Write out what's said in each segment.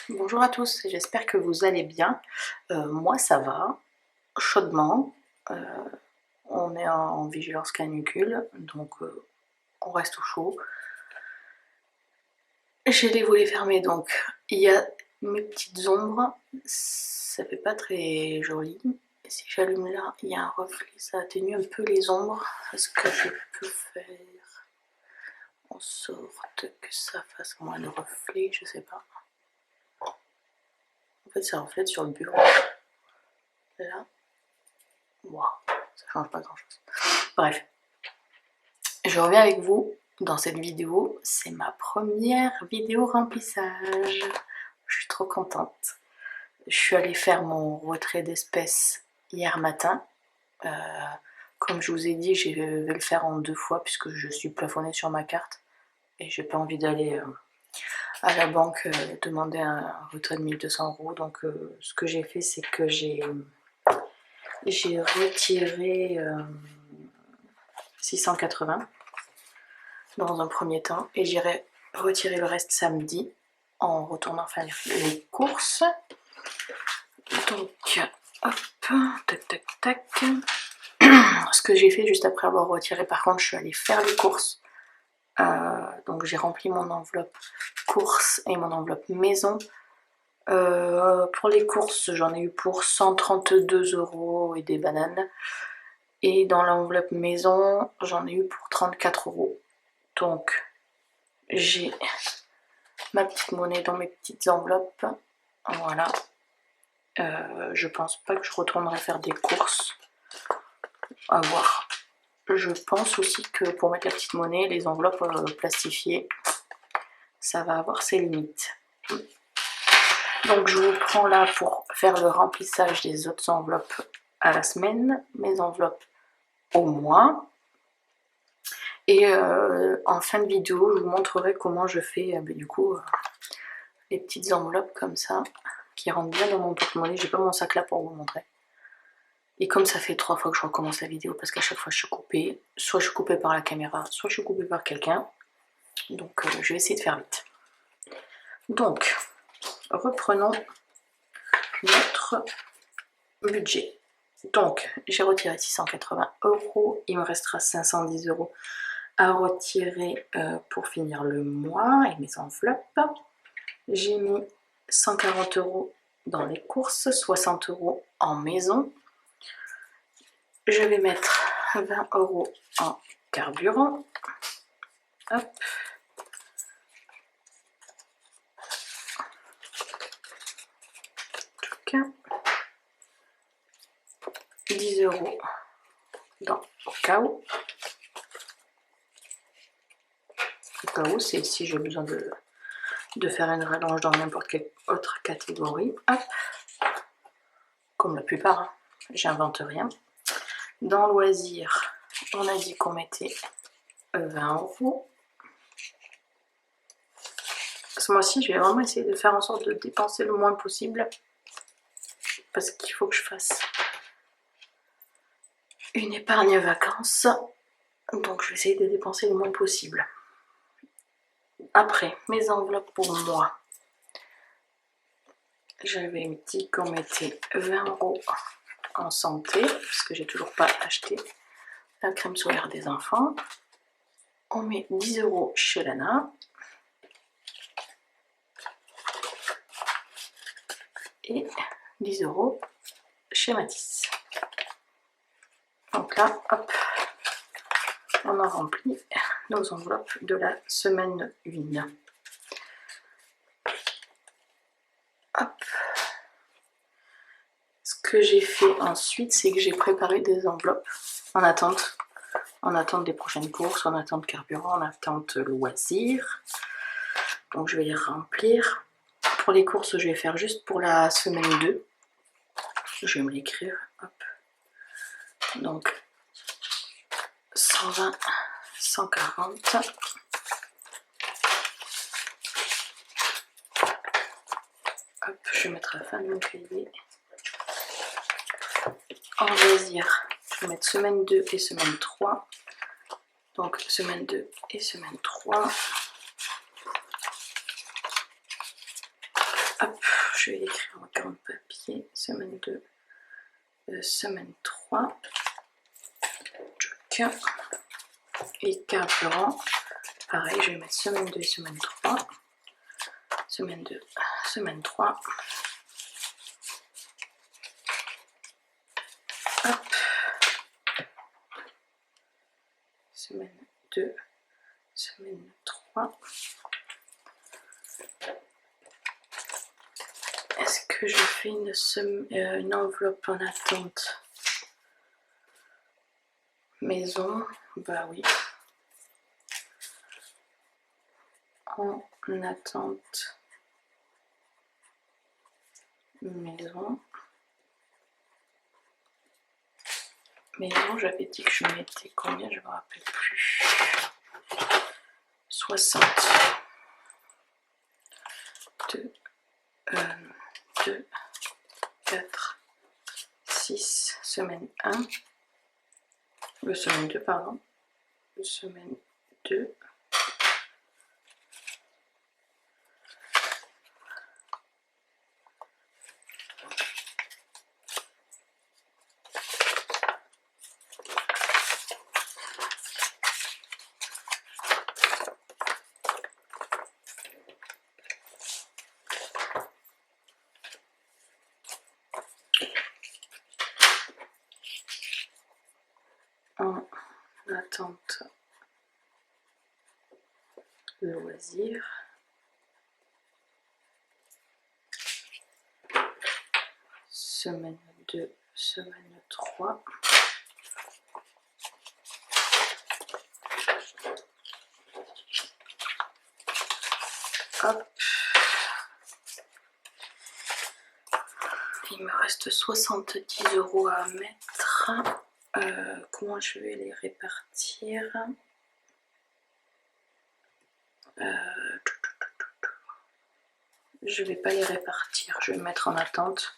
Bonjour à tous, j'espère que vous allez bien. Moi ça va, chaudement. On est en vigilance canicule, donc on reste au chaud. J'ai les volets fermés, donc il y a mes petites ombres, ça fait pas très joli. Et si j'allume là, il y a un reflet, ça atténue un peu les ombres. Est-ce que je peux faire en sorte que ça fasse moins de reflets? Je sais pas. En fait ça reflète sur le bureau. Là, waouh, ça change pas grand chose. Bref, je reviens avec vous dans cette vidéo. C'est ma première vidéo remplissage. Je suis trop contente. Je suis allée faire mon retrait d'espèces hier matin. Comme je vous ai dit, je vais le faire en 2 fois puisque je suis plafonnée sur ma carte et j'ai pas envie d'aller à la banque demander un retrait de 1200 €. Donc ce que j'ai fait, c'est que j'ai retiré 680 dans un premier temps et j'irai retirer le reste samedi en retournant faire les courses. Donc hop, tac tac tac. Ce que j'ai fait juste après avoir retiré, par contre, je suis allée faire les courses. Donc j'ai rempli mon enveloppe courses et mon enveloppe maison. Pour les courses, j'en ai eu pour 132 € et des bananes. Et dans l'enveloppe maison, j'en ai eu pour 34 €. Donc j'ai ma petite monnaie dans mes petites enveloppes. Voilà. Je pense pas que je retournerai faire des courses. À voir. Je pense aussi que pour mettre la petite monnaie, les enveloppes plastifiées, ça va avoir ses limites. Donc je vous prends là pour faire le remplissage des autres enveloppes à la semaine, mes enveloppes au mois. Et en fin de vidéo, je vous montrerai comment je fais du coup les petites enveloppes comme ça, qui rentrent bien dans mon porte-monnaie. J'ai pas mon sac là pour vous montrer. Et comme ça fait 3 fois que je recommence la vidéo, parce qu'à chaque fois je suis coupée, soit je suis coupée par la caméra, soit je suis coupée par quelqu'un. Donc je vais essayer de faire vite. Donc, reprenons notre budget. Donc, j'ai retiré 680 €, il me restera 510 € à retirer pour finir le mois et mes enveloppes. J'ai mis 140 € dans les courses, 60 € en maison. Je vais mettre 20 € en carburant. Hop. En tout cas, 10 € dans au cas où. Au cas où, c'est si j'ai besoin de faire une rallonge dans n'importe quelle autre catégorie. Hop. Comme la plupart, hein. J'invente rien. Dans loisirs, on a dit qu'on mettait 20 €. Ce mois-ci, je vais vraiment essayer de faire en sorte de dépenser le moins possible. Parce qu'il faut que je fasse une épargne vacances. Donc je vais essayer de dépenser le moins possible. Après, mes enveloppes pour moi. J'avais dit qu'on mettait 20 € en santé, parce que j'ai toujours pas acheté la crème solaire des enfants. On met 10 € chez Lana. Et 10 € chez Matisse. Donc là, hop, on a rempli nos enveloppes de la semaine 1. Hop. Ce que j'ai fait ensuite, c'est que j'ai préparé des enveloppes en attente des prochaines courses, en attente carburant, en attente loisirs. Donc je vais les remplir. Pour les courses, je vais faire juste pour la semaine 2. Je vais me l'écrire. Hop. Donc 120, 140. Hop, je vais mettre la fin de mon cahier. En loisir, je vais mettre semaine 2 et semaine 3. Donc semaine 2 et semaine 3. Hop. je vais écrire en grande papier. Semaine 2, semaine 3. Tchouk. Et carburant, pareil, je vais mettre semaine 2 et semaine 3. Semaine 2, semaine 3. Hop. Semaine 2, semaine 3. Est-ce que je fais une enveloppe en attente? Maison, bah oui. En attente. Maison. Maison, j'avais dit que je mettais combien, je me rappelle plus. 60. 2, 4, 6, semaine 1. Semaine 2, pardon. Semaine 2. En attente loisir. Semaine 2, semaine 3. Hop. Il me reste 70 € à mettre. Comment je vais les répartir? Je vais pas les répartir, je vais me mettre en attente.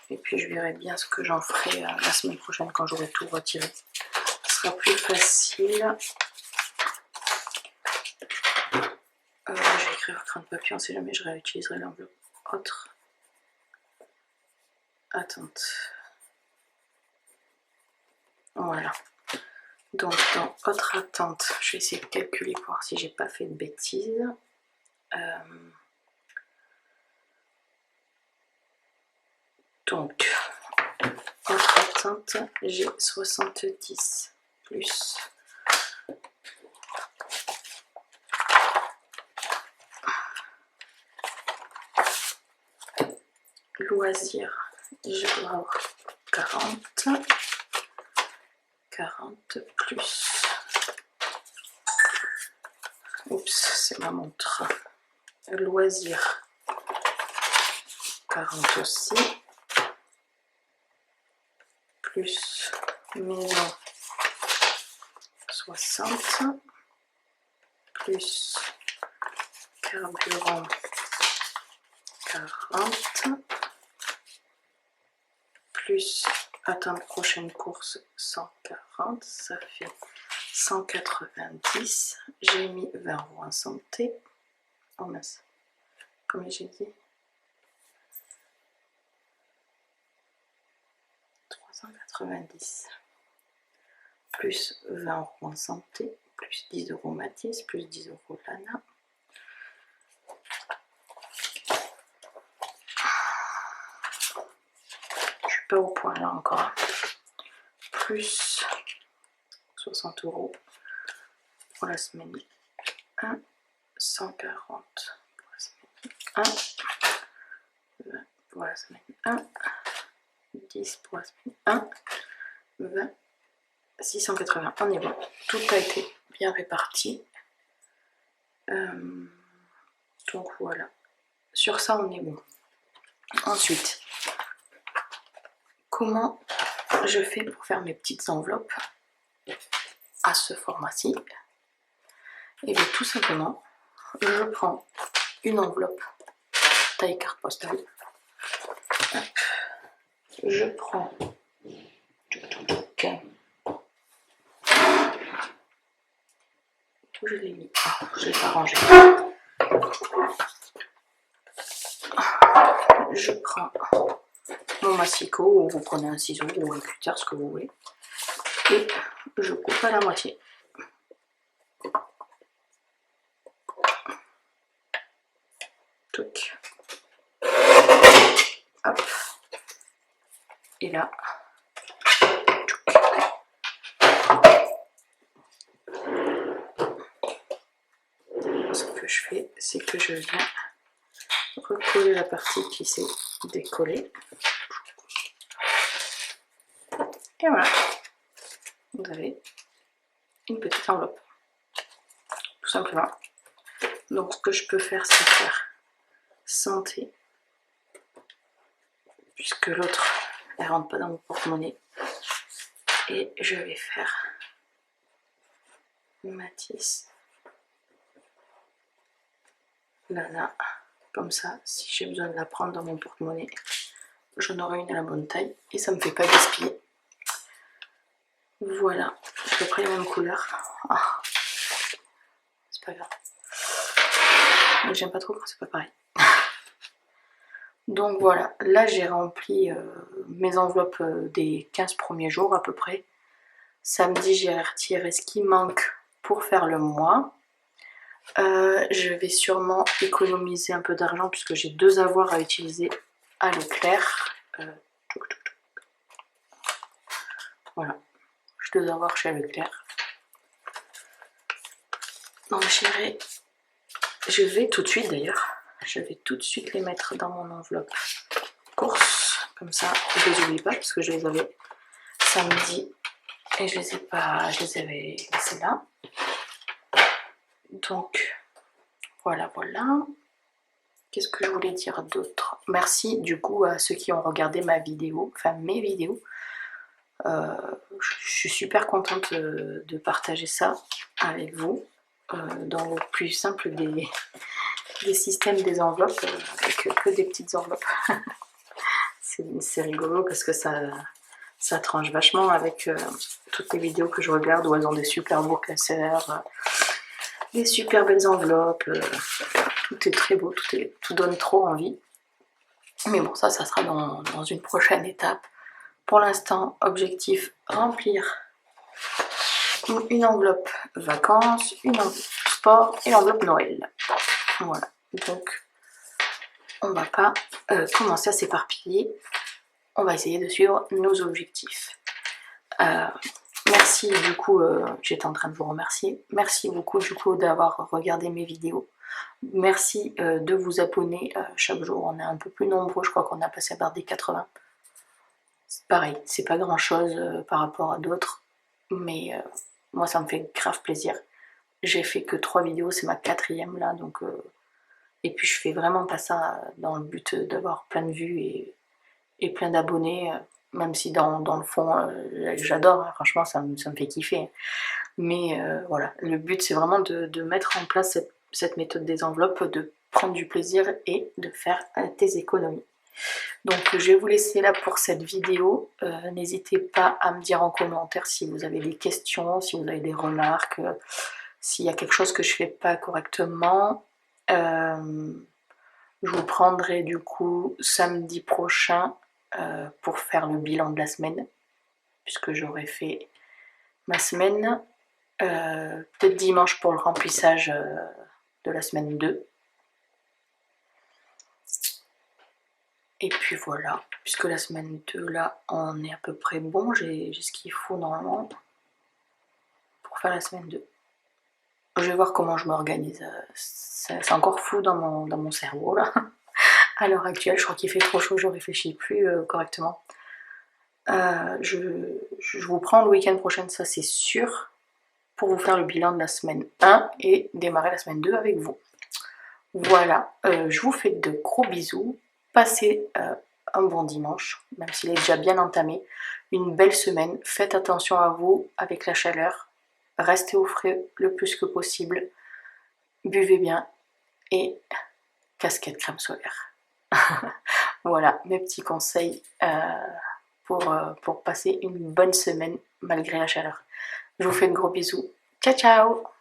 Et puis je verrai bien ce que j'en ferai la semaine prochaine quand j'aurai tout retiré. Ce sera plus facile. Je vais écrire au crayon de papier, on sait jamais, je réutiliserai l'enveloppe autre. Attente. Voilà. Donc dans autre attente, je vais essayer de calculer pour voir si j'ai pas fait de bêtises. Donc, autre attente, j'ai 70 plus loisir, je dois avoir 40. 40 plus. Oups, c'est ma montre. Loisir, 40 aussi. Plus maison, 60. Plus carburant, 40. Plus attendre prochaine course, 140. Ça fait 190. J'ai mis 20 € en santé. Oh mince, comme j'ai dit. 390. Plus 20 € en santé. Plus 10 € Matisse. Plus 10 € Lana. Je suis pas au point là encore. Plus 60 € pour la semaine 1. 140 pour la semaine 1. 20 pour la semaine 1. 10 pour la semaine 1. 20. 680. On est bon. Tout a été bien réparti. Donc voilà. Sur ça, on est bon. Ensuite, comment je fais pour faire mes petites enveloppes à ce format-ci? Et bien tout simplement, je prends une enveloppe taille carte postale. Je prends où je l'ai mis? Ah, je l'ai pas rangé. je prends mon massicot, ou vous prenez un ciseau ou un cutter, ce que vous voulez, et je coupe à la moitié. Touc. Hop. Et là, ce que je fais, c'est que je viens recoller la partie qui s'est décollée. Et voilà, vous avez une petite enveloppe, tout simplement. Donc ce que je peux faire, c'est faire santé, puisque l'autre, elle rentre pas dans mon porte-monnaie. Et je vais faire Matisse, Lana, comme ça, si j'ai besoin de la prendre dans mon porte-monnaie, j'en aurai une à la bonne taille et ça me fait pas gaspiller. Voilà, à peu près les mêmes couleurs. Ah, c'est pas grave. Mais j'aime pas trop quand c'est pas pareil. Donc voilà, là j'ai rempli mes enveloppes des 15 premiers jours à peu près. Samedi j'ai retiré ce qui manque pour faire le mois. Je vais sûrement économiser un peu d'argent puisque j'ai 2 avoirs à utiliser à Leclerc. Voilà, j'ai 2 avoirs chez Leclerc. Donc je vais tout de suite d'ailleurs, je vais tout de suite les mettre dans mon enveloppe course. Comme ça, je les oublie pas parce que je les avais samedi et je les avais laissés là. Donc voilà. Qu'est-ce que je voulais dire d'autre? Merci du coup à ceux qui ont regardé ma vidéo, enfin mes vidéos. Je suis super contente de partager ça avec vous dans le plus simple des systèmes des enveloppes, avec que des petites enveloppes. C'est rigolo parce que ça tranche vachement avec toutes les vidéos que je regarde où elles ont des super beaux classeurs, des super belles enveloppes, tout est très beau, tout donne trop envie. Mais bon, ça sera dans une prochaine étape. Pour l'instant, objectif, remplir une enveloppe vacances, une enveloppe sport et l'enveloppe Noël. Voilà, donc on va pas commencer à s'éparpiller. On va essayer de suivre nos objectifs. Merci du coup, j'étais en train de vous remercier. Merci beaucoup du coup d'avoir regardé mes vidéos. Merci de vous abonner chaque jour. On est un peu plus nombreux, je crois qu'on a passé par des 80. C'est pareil, c'est pas grand chose par rapport à d'autres. Mais moi ça me fait grave plaisir. J'ai fait que 3 vidéos, c'est ma 4e là. Donc, et puis je fais vraiment pas ça dans le but d'avoir plein de vues et plein d'abonnés. Même si dans le fond, j'adore, hein, franchement ça me fait kiffer. Mais voilà, le but c'est vraiment de mettre en place cette méthode des enveloppes, de prendre du plaisir et de faire tes économies. Donc je vais vous laisser là pour cette vidéo. N'hésitez pas à me dire en commentaire si vous avez des questions, si vous avez des remarques, s'il y a quelque chose que je fais pas correctement. Je vous prendrai du coup samedi prochain pour faire le bilan de la semaine, puisque j'aurai fait ma semaine. Peut-être dimanche pour le remplissage de la semaine 2. Et puis voilà, puisque la semaine 2 là, on est à peu près bon, j'ai ce qu'il faut normalement pour faire la semaine 2. Je vais voir comment je m'organise, c'est encore fou dans mon cerveau là. À l'heure actuelle, je crois qu'il fait trop chaud, je réfléchis plus correctement. Je vous prends le week-end prochain, ça c'est sûr, pour vous faire le bilan de la semaine 1 et démarrer la semaine 2 avec vous. Voilà, je vous fais de gros bisous, passez un bon dimanche, même s'il est déjà bien entamé, une belle semaine, faites attention à vous avec la chaleur, restez au frais le plus que possible, buvez bien et casquette crème solaire. Voilà mes petits conseils pour passer une bonne semaine malgré la chaleur. Je vous fais de gros bisous. Ciao ciao!